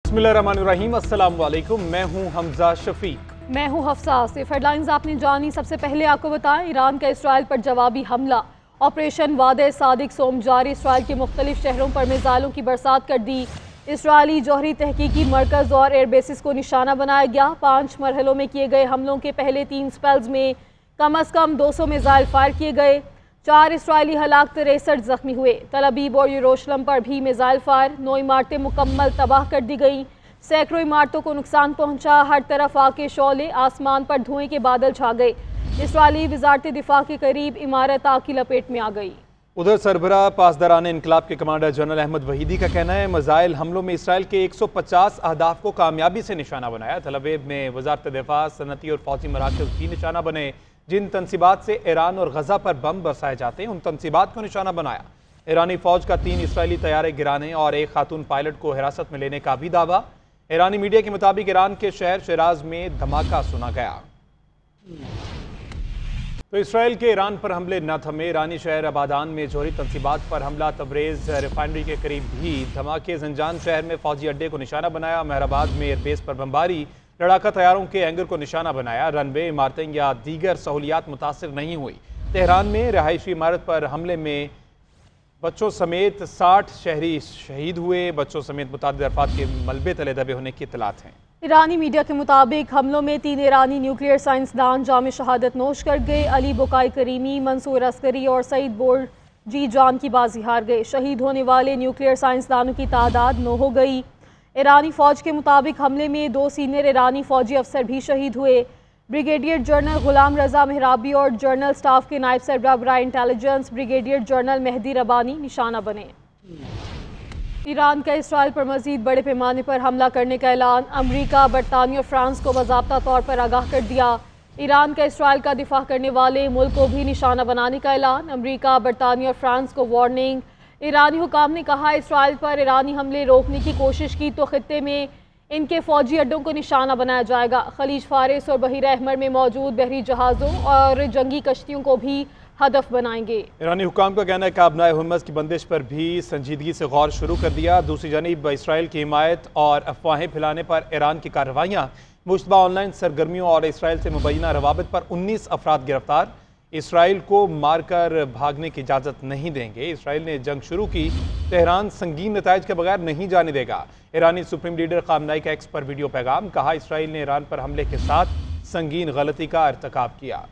बिस्मिल्लाहिर्रहमानिर्रहीम, अस्सलाम वालेकुम। मैं हूं हमजा शफीक। मैं हूं हफ्सा। सिर्फ हेडलाइंस आपने जानी। सबसे पहले आपको बताएं, ईरान का इसराइल पर जवाबी हमला। ऑपरेशन वादे सादिक सोम जारी। इसराइल के मुख्तलिफ शहरों पर मिसाइलों की बरसात कर दी। इसराइली जौहरी तहकीकी मरकज़ और एयरबेसिस को निशाना बनाया गया। 5 मरहलों में किए गए हमलों के पहले 3 स्पेल्स में कम अज़ कम 200 मिसाइल फायर किए गए। 4 इसराइली हलाक, 63 जख्मी हुए। तल अबीब और यरूशलेम पर भी मिसाइल फायर। 9 इमारतें मुकम्मल तबाह कर दी गई। सैकड़ों इमारतों को नुकसान पहुंचा। हर तरफ आके शौले, आसमान पर धुएं के बादल छा गए। इसराइली वजारत दिफा के करीब इमारत आग की लपेट में आ गई। उधर सरबराह पासदारान इनकलाब के कमांडर जनरल अहमद वहीदी का कहना है, मिसाइल हमलों में इसराइल के 150 अहदाफ को कामयाबी से निशाना बनाया। तल अबीब में वजारत दिफा, सनती और फौजी मराकज़ भी निशाना बने। जिन तनसीबात से ईरान और गजा पर बम बरसाए जाते हैं, उन तनसीबात को निशाना बनाया। ईरानी फौज का 3 इसराइली तैयारे गिराने और 1 खातून पायलट को हिरासत में लेने का भी दावा। ईरानी मीडिया के मुताबिक ईरान के शहर शिराज में धमाका सुना गया। तो इसराइल के ईरान पर हमले न थमे। ईरानी शहर अबादान में जौहरी तनसीबात पर हमला। तबरेज़ रिफाइनरी के करीब भी धमाके। जंजान शहर में फौजी अड्डे को निशाना बनाया। महराबाद में एयरबेस पर बमबारी। लड़ाका तैयारों के एंगर को निशाना बनाया। रनवे, इमारतें या दीगर सहूलियात मुतासिर नहीं हुई। तेहरान में रहायशी इमारत पर हमले में बच्चों समेत 60 शहरी शहीद हुए। बच्चों समेत मुतअद्दिद अफराद के मलबे तले दबे होने की इत्तलात हैं। ईरानी मीडिया के मुताबिक हमलों में 3 ईरानी न्यूक्लियर साइंसदान जाम शहादत नोश कर गए। अली बुकाई करीमी, मंसूर अस्करी और सईद बोर्जी जान की बाजी हार गए। शहीद होने वाले न्यूक्लियर साइंसदानों की तादाद 9 हो गई। ईरानी फौज के मुताबिक हमले में 2 सीनियर ईरानी फौजी अफसर भी शहीद हुए। ब्रिगेडियर जनरल गुलाम रजा मेहराबी और जनरल स्टाफ के नायब सरबराह बराए इंटेलिजेंस ब्रिगेडियर जनरल मेहदी रबानी निशाना बने। ईरान का इसराइल पर मजीद बड़े पैमाने पर हमला करने का ऐलान। अमरीका, बरतानिया और फ्रांस को बाज़ाब्ता तौर पर आगाह कर दिया। ईरान का इसराइल का दिफा करने वाले मुल्क को भी निशाना बनाने का ऐलान। अमरीका, बरतानिया और फ्रांस को वार्निंग। ईरानी हुकाम ने कहा, इसराइल पर ईरानी हमले रोकने की कोशिश की तो खित्ते में इनके फौजी अड्डों को निशाना बनाया जाएगा। खलीज फारिस और बहीरा अहमर में मौजूद बहरी जहाज़ों और जंगी कश्तियों को भी हदफ बनाएंगे। ईरानी हुकाम का कहना है कि अबनाए हुर्मज़ की बंदिश पर भी संजीदगी से गौर शुरू कर दिया। दूसरी जानिब इसराइल की हिमायत और अफवाहें फैलाने पर ईरान की कार्रवाइयाँ। मुश्तबा ऑनलाइन सरगर्मियों और इसराइल से मुबैना रवाबित पर 19 अफराद गिरफ्तार। इसराइल को मारकर भागने की इजाज़त नहीं देंगे। इसराइल ने जंग शुरू की, तेहरान संगीन नताइज के बगैर नहीं जाने देगा। ईरानी सुप्रीम लीडर खामनाई का एक्स पर वीडियो पैगाम। कहा, इसराइल ने ईरान पर हमले के साथ संगीन गलती का इर्तिकाब किया।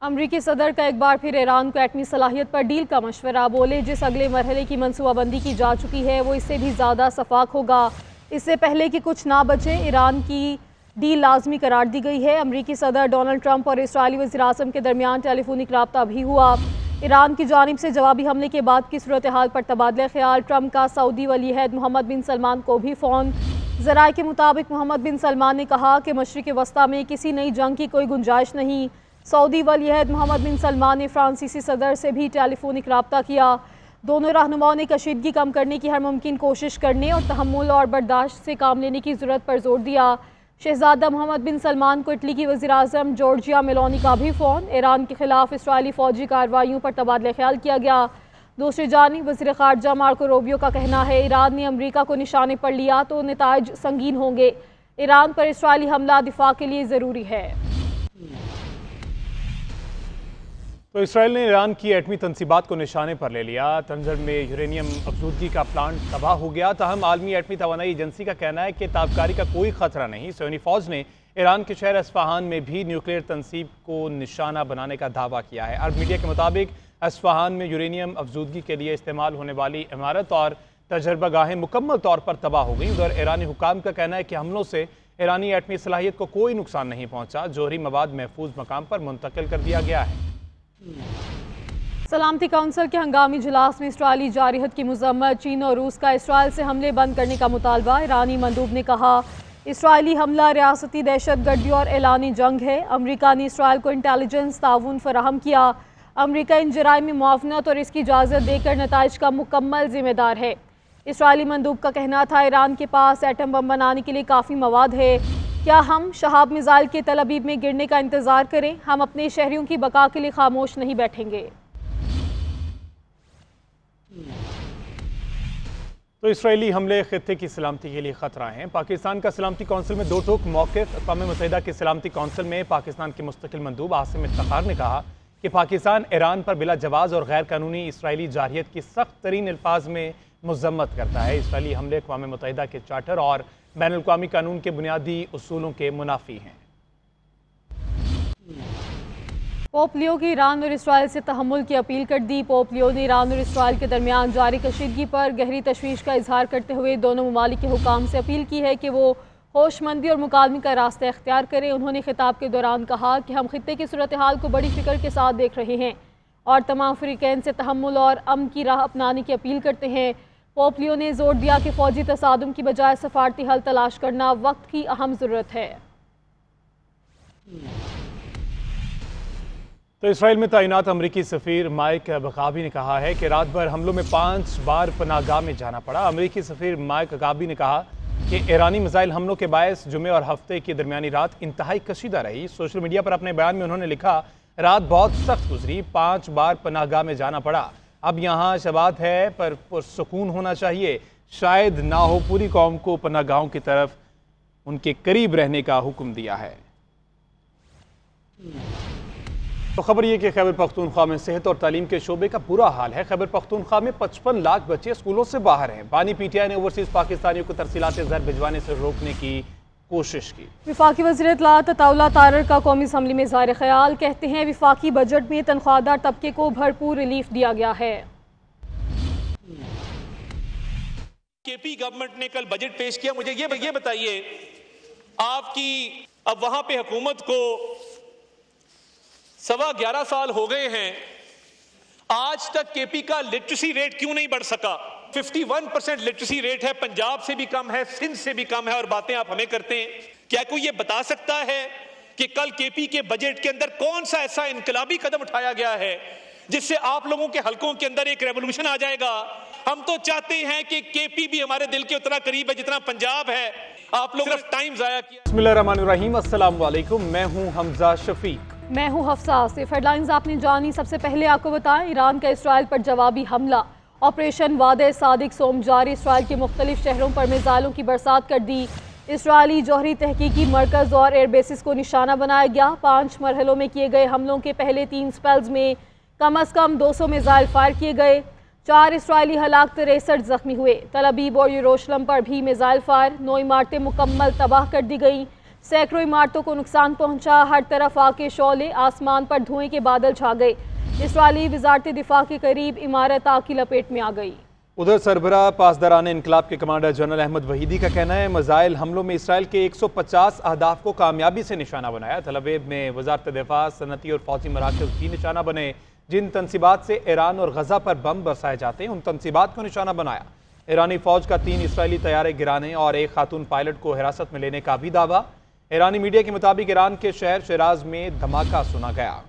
अमरीकी सदर का एक बार फिर ईरान को एटमी सलाहियत पर डील का मशवरा। बोले, जिस अगले मरहले की मनसूबाबंदी की जा चुकी है वो इससे भी ज़्यादा शफाक होगा। इससे पहले कि कुछ ना बचे, ईरान की डील लाजमी करार दी गई है। अमरीकी सदर डोनाल्ड ट्रंप और इसराइली वज़ीर-ए-आज़म के दरमियान टेलीफोनिक रब्ता भी हुआ। ईरान की जानिब से जवाबी हमले के बाद की सूरत हाल पर तबादला ख्याल। ट्रंप का सऊदी वली अहद मोहम्मद बिन सलमान को भी फ़ोन। ज़राए के मुताबिक मोहम्मद बिन सलमान ने कहा कि मशरिक़ वस्ता में किसी नई जंग की कोई गुंजाइश नहीं। सऊदी वली अहद मोहम्मद बिन सलमान ने फ्रांसीसी सदर से भी टेलीफोनिक रब्ता किया। दोनों रहनुमाओं ने कशीदगी कम करने की हर मुमकिन कोशिश करने और तहम्मुल और बर्दाश्त से काम लेने की ज़रूरत पर जोर दिया। शहजादा मोहम्मद बिन सलमान को इटली की वज़ीर-ए-आज़म जॉर्जिया मेलोनी का भी फ़ोन। ईरान के खिलाफ इसराइली फ़ौजी कार्रवाइयों पर तबादला ख्याल किया गया। दूसरी जानिब वज़ीर ख़ारजा मार्को रूबियो का कहना है, ईरान ने अमरीका को निशाने पर लिया तो नताइज संगीन होंगे। ईरान पर इसराइली हमला दिफा के लिए ज़रूरी है। तो इसराइल ने ईरान की एटमी तनसीबात को निशाने पर ले लिया। तंजर में यूरेनियम अफजूदगी का प्लांट तबाह हो गया। ताहम आलमी एटमी तवानाई एजेंसी का कहना है कि ताबकारी का कोई खतरा नहीं। सोनी फौज ने ईरान के शहर अस्फहान में भी न्यूक्लियर तनसीब को निशाना बनाने का दावा किया है। अरब मीडिया के मुताबिक अस्फहान में यूरेनियम अफजूदगी के लिए इस्तेमाल होने वाली इमारत और तजर्बा गाहें मुकम्मल तौर पर तबाह हो गई। उधर ईरानी हुकाम का कहना है कि हमलों से ईरानी एटमी सलाहियत को कोई नुकसान नहीं पहुँचा। जोहरी मवाद महफूज मकाम पर मुंतकिल कर दिया गया है। सलामती काउंसिल के हंगामी इजलास में इसराइली जारहत की मजम्मत। चीन और रूस का इसराइल से हमले बंद करने का मुतालबा। ईरानी मंदूब ने कहा, इसराइली हमला रियासती दहशतगर्दी और एलानी जंग है। अमरीका ने इसराइल को इंटेलिजेंस ताउन फराहम किया। अमरीका इन जराइम में मुआवनत और इसकी इजाज़त देकर नताइज का मुकम्मल जिम्मेदार है। इसराइली मंदूब का कहना था, ईरान के पास एटम बम बनाने के लिए काफ़ी मवाद है। क्या हम शहाब मिसाइल के तल अबीब में गिरने का इंतज़ार करें? हम अपने शहरियों की बका के लिए खामोश नहीं बैठेंगे। तो इसराइली हमले खित्ते की सलामती के लिए खतरा हैं। पाकिस्तान का सलामती कौंसिल में दो टोक मौक़िफ़। अक़वाम मुत्तहिदा की सलामती कौंसिल में पाकिस्तान के मुस्तकिल मंदूब आसिम इफ्तिखार ने कहा कि पाकिस्तान ईरान पर बिला जवाज़ और गैर कानूनी इसराइली जारहियत की सख्त तरीन अल्फाज में मज़म्मत करता है। इसराइली हमले अक़वाम मुत्तहिदा के चार्टर और बैनुल अक़वामी कानून के बुनियादी उसूलों के मुनाफी हैं। पोप लियो की ईरान और इसराइल से तहम्मुल की अपील कर दी। पोप लियो ने ईरान और इसराइल के दरमियान जारी कशीदगी पर गहरी तशवीश का इजहार करते हुए दोनों ममालिक के हुकाम से अपील की है कि वो होशमंदी और मुकालमे का रास्ता इख्तियार करें। उन्होंने खिताब के दौरान कहा कि हम खित्ते की सूरत हाल को बड़ी फिक्र के साथ देख रहे हैं और तमाम फ़रीक़ैन से तहम्मुल और अमन की राह अपनाने की अपील करते हैं। पोप लियो ने जोर दिया कि फ़ौजी तसादुम की बजाय सफारती हल तलाश करना वक्त की अहम ज़रूरत है। तो इसराइल में तैनात अमरीकी सफ़ीर माइक बगाबी ने कहा है कि रात भर हमलों में 5 बार पनाहगाह में जाना पड़ा। अमरीकी सफ़ीर माइक बगाबी ने कहा कि ईरानी मिसाइल हमलों के बायस जुमे और हफ्ते की दरमियानी रात इंतहाई कशीदा रही। सोशल मीडिया पर अपने बयान में उन्होंने लिखा, रात बहुत सख्त गुजरी, 5 बार पनाहगाह में जाना पड़ा। अब यहाँ शबात है पर पुरसुकून होना चाहिए। शायद ना हो, पूरी कौम को पनाहगाहों की तरफ उनके करीब रहने का हुक्म दिया है। तो खबर यह कि खैबर पख्तूनख्वा में सेहत और तालीम के शोबे का बुरा हाल है। खैबर पख्तूनख्वा में 55 लाख बच्चे स्कूलों से बाहर हैं। बानी पीटीआई ने ओवरसीज पाकिस्तानियों को तरसीलात ज़र भिजवाने से रोकने की कोशिश की। वफाकी वज़ीर इत्तलात अताउल्लाह तारर का कौमी असम्बली में इज़हार ख्याल, कहते हैं वफाकी बजट में तनख्वाहदार तबके को भरपूर रिलीफ दिया गया है। केपी गवर्नमेंट ने कल बजट पेश किया। मुझे ये बताइए, आपकी अब वहां पे हुकूमत को 11.25 साल हो गए हैं, आज तक केपी का लिटरेसी रेट क्यों नहीं बढ़ सका? 51% लिटरेसी रेट है, पंजाब से भी कम है, सिंध से भी कम है, और बातें आप हमें करते हैं। क्या कोई ये बता सकता है कि कल केपी के बजट के अंदर कौन सा ऐसा इनकलाबी कदम उठाया गया है जिससे आप लोगों के हलकों के अंदर एक रेवोल्यूशन आ जाएगा? हम तो चाहते हैं कि केपी भी हमारे दिल के उतना करीब है जितना पंजाब है। आप लोगों ने टाइम जाया किया। बिस्मिल्लाहिर्रहमानिर्रहीम, अस्सलाम वालेकुम। मैं हूं हमजा शफीक। मैं हूं हफ्सा। सिर्फ हेडलाइंस आपने जानी। सबसे पहले आपको बताएं, ईरान का इसराइल पर जवाबी हमला। ऑपरेशन वादे सादिक सोम जारी। इसराइल के मुख्तलिफ शहरों पर मिसाइलों की बरसात कर दी। इसराइली जौहरी तहकीकी मरकज़ और एयरबेसिस को निशाना बनाया गया। 5 मरहलों में किए गए हमलों के पहले 3 स्पेल्स में कम अज़ कम 200 मिसाइल फायर किए गए। 4 इसराइली हलाक, 63 जख्मी हुए। तल अबीब और यरूशलेम पर भी मिसाइल फायर। 9 इमारतें मुकम्मल तबाह कर दी गई। सैकड़ों इमारतों को नुकसान पहुंचा। हर तरफ आग के शौले, आसमान पर धुएं के बादल छा गए। इसराइली वजारत दिफा के करीब इमारत आग की लपेट में आ गई। उधर सरबराह पासदारान इनकलाब के कमांडर जनरल अहमद वहीदी का कहना है, मिसाइल हमलों में इसराइल के 150 अहदाफ को कामयाबी से निशाना बनाया। तल अबीब में वजारत दिफा, सनती और फौजी मराकज़ भी निशाना बने। जिन तनसीबात से ईरान और गजा पर बम बरसाए जाते हैं, उन तनसीबात को निशाना बनाया। ईरानी फौज का 3 इसराइली तैयारे गिराने और 1 खातून पायलट को हिरासत में लेने का भी दावा। ईरानी मीडिया के मुताबिक ईरान के शहर शिराज में धमाका सुना गया।